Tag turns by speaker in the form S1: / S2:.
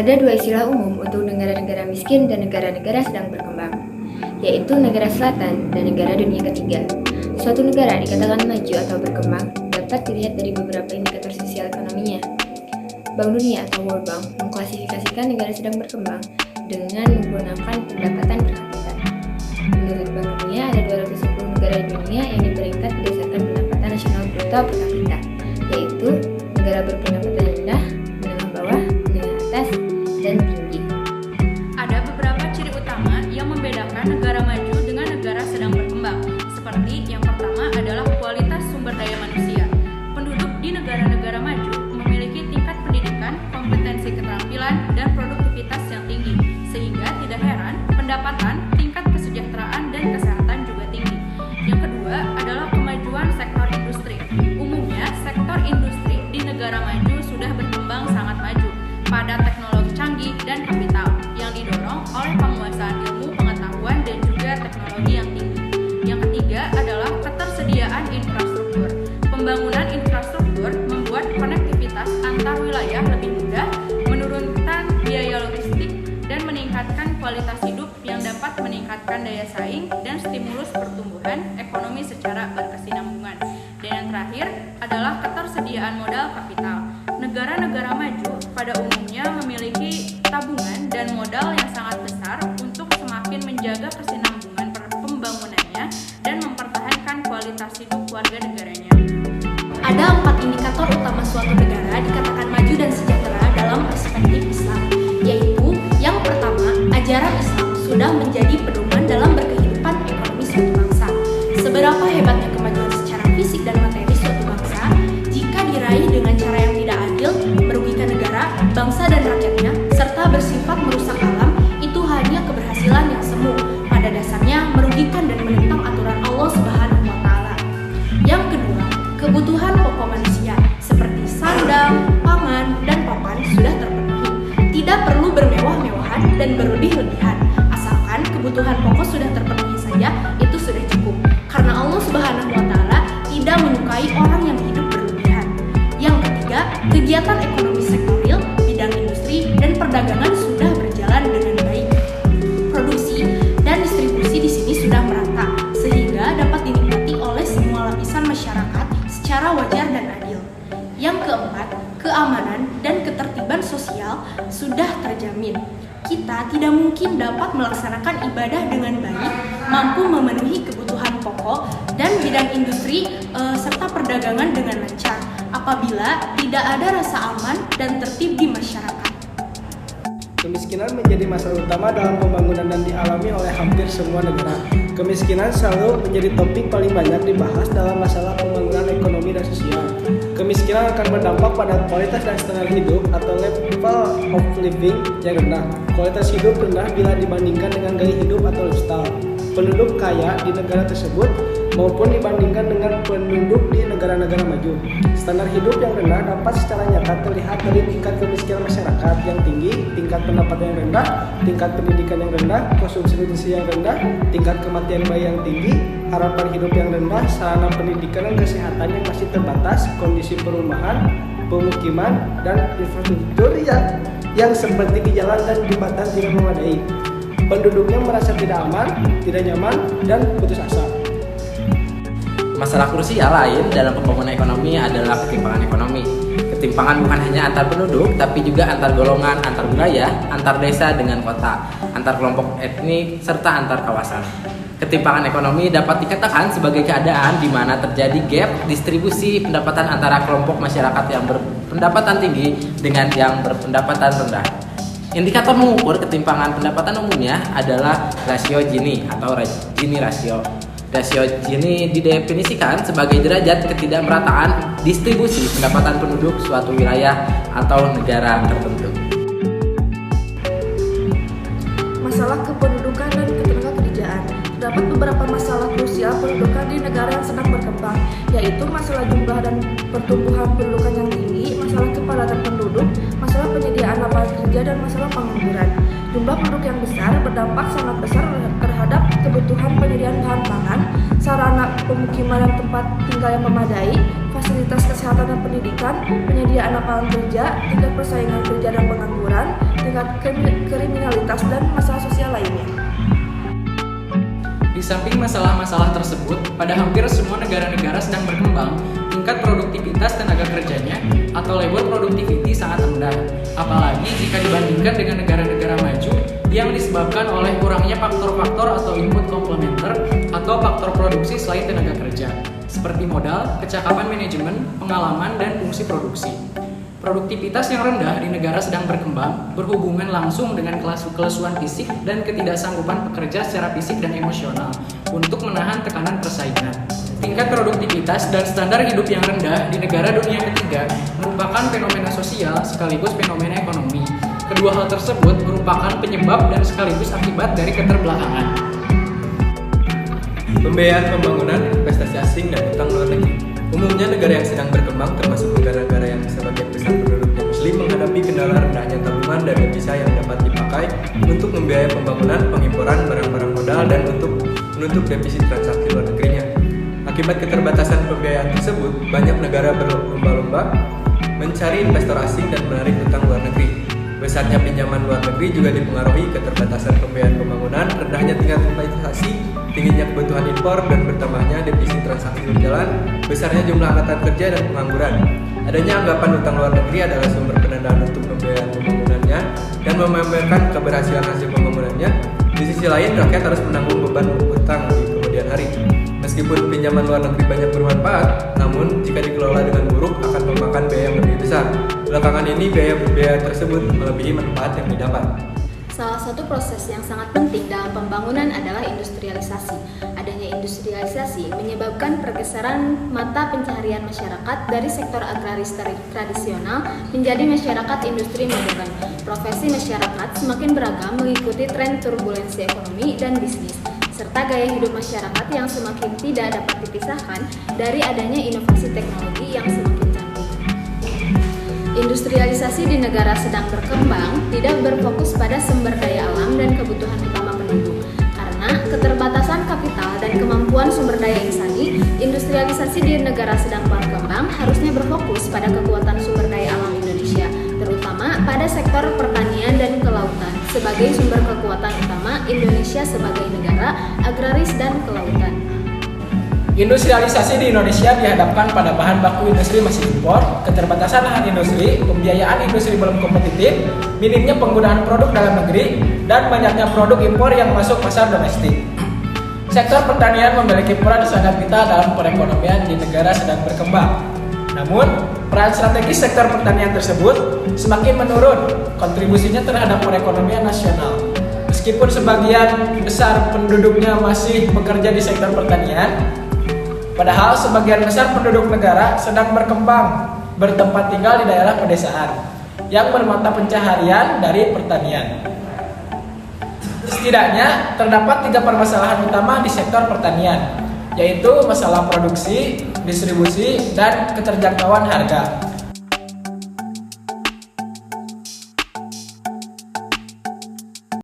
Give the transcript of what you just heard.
S1: Ada dua istilah umum untuk negara-negara miskin dan negara-negara sedang berkembang, yaitu negara selatan dan negara dunia ketiga. Suatu negara dikatakan maju atau berkembang dapat dilihat dari beberapa indikator sosial ekonominya. Bank Dunia atau World Bank mengklasifikasikan negara sedang berkembang dengan menggunakan pendapatan per kapita. Menurut Bank Dunia, ada 210 negara di dunia yang diperingkat berdasarkan pendapatan nasional bruto per kapita, yaitu negara berpendapatan rendah, menengah bawah, menengah atas, dan tinggi.
S2: Ada beberapa ciri utama yang membedakan negara maju dengan negara sedang berkembang. Seperti yang pertama adalah kualitas sumber daya manusia. Penduduk di negara-negara maju memiliki tingkat pendidikan, kompetensi keterampilan, dan produktivitas yang tinggi, sehingga tidak heran pendapatan, tingkat kesejahteraan, dan kesehatan juga tinggi. Yang kedua adalah kemajuan sektor industri. Umumnya, sektor industri di negara maju sudah berkembang sangat maju pada teknologi canggih dan kapital yang didorong oleh penguasaan ilmu, pengetahuan, dan juga teknologi yang tinggi. Yang ketiga adalah ketersediaan infrastruktur. Pembangunan infrastruktur membuat konektivitas antar wilayah lebih mudah, menurunkan biaya logistik, dan meningkatkan kualitas hidup yang dapat meningkatkan daya saing dan stimulus pertumbuhan ekonomi secara berkesinambungan. Dan yang terakhir adalah ketersediaan modal kapital. Negara-negara maju pada umumnya memiliki tabungan dan modal yang sangat besar untuk semakin menjaga kesinambungan pembangunannya dan mempertahankan kualitas hidup warga negaranya.
S3: Ada 4 indikator utama suatu negara dikatakan maju dan sejahtera dalam perspektif Islam, yaitu yang pertama, ajaran Islam sudah menjadi pedoman dalam berkehidupan ekonomi suatu bangsa. Seberapa hebatnya kemajuan secara fisik dan materi suatu bangsa, jika diraih dengan cara yang tidak adil, merugikan negara, bangsa dan rakyatnya, serta bersifat merusak alam, itu hanya keberhasilan yang semu, pada dasarnya merugikan dan menentang aturan Allah Subhanahu wa Ta'ala. Yang kedua, kebutuhan pokok manusia seperti sandang, pangan, dan papan sudah terpenuhi. Tidak perlu bermewah-mewahan dan berlebih-lebihan, asalkan kebutuhan pokok sudah terpenuhi saja, itu sudah cukup. Karena Allah Subhanahu wa Ta'ala tidak menyukai orang yang hidup berlebihan. Yang ketiga, kegiatan ekonomi sektorial, bidang industri, dan perdagangan sudah berjalan dengan baik. Produksi dan distribusi di sini sudah merata, sehingga dapat dinikmati oleh semua lapisan masyarakat secara wajar dan adil. Yang keempat, keamanan dan ketertiban sosial sudah terjamin. Kita tidak mungkin dapat melaksanakan ibadah dengan baik, mampu memenuhi kebutuhan pokok dan bidang industri serta perdagangan dengan lancar apabila tidak ada rasa aman dan tertib di masyarakat.
S4: Kemiskinan menjadi masalah utama dalam pembangunan dan dialami oleh hampir semua negara. Kemiskinan selalu menjadi topik paling banyak dibahas dalam masalah pembangunan ekonomi dan sosial. Kemiskinan akan berdampak pada kualitas dan standar hidup atau level of living yang rendah. Kualitas hidup rendah bila dibandingkan dengan gaya hidup atau lifestyle penduduk kaya di negara tersebut maupun dibandingkan dengan penduduk di negara-negara maju. Standar hidup yang rendah dapat secara nyata terlihat dari tingkat kemiskinan masyarakat yang tinggi, tingkat pendapatan yang rendah, tingkat pendidikan yang rendah, konsumsi yang rendah, tingkat kematian bayi yang tinggi, harapan hidup yang rendah, sarana pendidikan dan kesehatan yang masih terbatas, kondisi perumahan, pemukiman, dan infrastruktur yang seperti di jalan dan jembatan tidak memadai. Penduduknya merasa tidak aman, tidak nyaman, dan putus asa.
S5: Masalah krusial lain dalam pembangunan ekonomi adalah ketimpangan ekonomi. Ketimpangan bukan hanya antar penduduk, tapi juga antar golongan, antar wilayah, antar desa dengan kota, antar kelompok etnik, serta antar kawasan. Ketimpangan ekonomi dapat dikatakan sebagai keadaan di mana terjadi gap distribusi pendapatan antara kelompok masyarakat yang berpendapatan tinggi dengan yang berpendapatan rendah. Indikator mengukur ketimpangan pendapatan umumnya adalah rasio Gini atau Gini rasio. Rasio Gini didefinisikan sebagai derajat ketidakmerataan distribusi pendapatan penduduk suatu wilayah atau negara tertentu.
S6: Masalah kependudukan dan ketenagakerjaan. Terdapat beberapa masalah krusial pendudukan di negara yang sedang berkembang, yaitu masalah jumlah dan pertumbuhan pendudukan yang tinggi, masalah kepadatan penduduk, masalah penyediaan lapangan kerja, dan masalah pengangguran. Jumlah penduduk yang besar berdampak sangat besar terhadap kebutuhan penyediaan bahan pangan, sarana pemukiman dan tempat tinggal yang memadai, fasilitas kesehatan dan pendidikan, penyediaan lapangan kerja, tingkat persaingan kerja dan pengangguran, tingkat kriminalitas, dan masalah sosial lainnya.
S7: Di samping masalah-masalah tersebut, pada hampir semua negara-negara sedang berkembang, tingkat produktivitas tenaga kerjanya atau labor productivity sangat rendah. Apalagi jika dibandingkan dengan negara-negara maju yang disebabkan oleh kurangnya faktor-faktor atau input komplementer atau faktor produksi selain tenaga kerja, seperti modal, kecakapan manajemen, pengalaman, dan fungsi produksi. Produktivitas yang rendah di negara sedang berkembang berhubungan langsung dengan kelesuan fisik dan ketidaksanggupan pekerja secara fisik dan emosional untuk menahan tekanan persaingan. Tingkat produktivitas dan standar hidup yang rendah di negara dunia ketiga merupakan fenomena sosial sekaligus fenomena ekonomi. Kedua hal tersebut merupakan penyebab dan sekaligus akibat dari keterbelakangan.
S8: Pembiayaan pembangunan, investasi asing, dan utang luar negeri. Umumnya negara yang sedang berkembang termasuk negara-negara yang sebagian besar penduduknya muslim menghadapi kendala rendahnya tabungan dan devisa yang dapat dipakai untuk membiayai pembangunan, pengimporan barang-barang modal, dan untuk menutup defisit transaksi luar negerinya. Akibat keterbatasan pembiayaan tersebut, banyak negara berlomba-lomba mencari investor asing dan menarik utang luar negeri. Besarnya pinjaman luar negeri juga dipengaruhi keterbatasan pembiayaan pembangunan, rendahnya tingkat investasi, tingginya kebutuhan impor, dan bertambahnya defisit transaksi berjalan, besarnya jumlah angkatan kerja dan pengangguran. Adanya anggapan utang luar negeri adalah sumber pendanaan untuk pembiayaan pembangunannya dan memamerkan keberhasilan hasil pembangunannya. Di sisi lain, rakyat harus menanggung beban utang di kemudian hari. Meskipun pinjaman luar negeri banyak bermanfaat, namun jika dikelola dengan buruk akan memakan biaya yang lebih besar. Belakangan ini biaya tersebut melebihi manfaat yang didapat.
S3: Salah satu proses yang sangat penting dalam pembangunan adalah industrialisasi. Adanya industrialisasi menyebabkan pergeseran mata pencaharian masyarakat dari sektor agraris tradisional menjadi masyarakat industri modern. Profesi masyarakat semakin beragam mengikuti tren turbulensi ekonomi dan bisnis, serta gaya hidup masyarakat yang semakin tidak dapat dipisahkan dari adanya inovasi teknologi yang semakin canggih. Industrialisasi di negara sedang berkembang tidak berfokus pada sumber daya alam dan kebutuhan utama penduduk. Karena keterbatasan kapital dan kemampuan sumber daya insani, industrialisasi di negara sedang berkembang harusnya berfokus pada kekuatan sumber daya alam Indonesia, terutama pada sektor pertanian dan kelautan, sebagai sumber kekuatan utama Indonesia sebagai negara agraris dan kelautan.
S4: Industrialisasi di Indonesia dihadapkan pada bahan baku industri masih impor, keterbatasan lahan industri, pembiayaan industri belum kompetitif, minimnya penggunaan produk dalam negeri, dan banyaknya produk impor yang masuk pasar domestik. Sektor pertanian memiliki peran sangat vital dalam perekonomian di negara sedang berkembang. Namun, peran strategis sektor pertanian tersebut semakin menurun kontribusinya terhadap perekonomian nasional. Meskipun sebagian besar penduduknya masih bekerja di sektor pertanian, padahal sebagian besar penduduk negara sedang berkembang bertempat tinggal di daerah pedesaan yang bermata pencaharian dari pertanian. Setidaknya terdapat 3 permasalahan utama di sektor pertanian, yaitu masalah produksi, distribusi, dan keterjangkauan harga.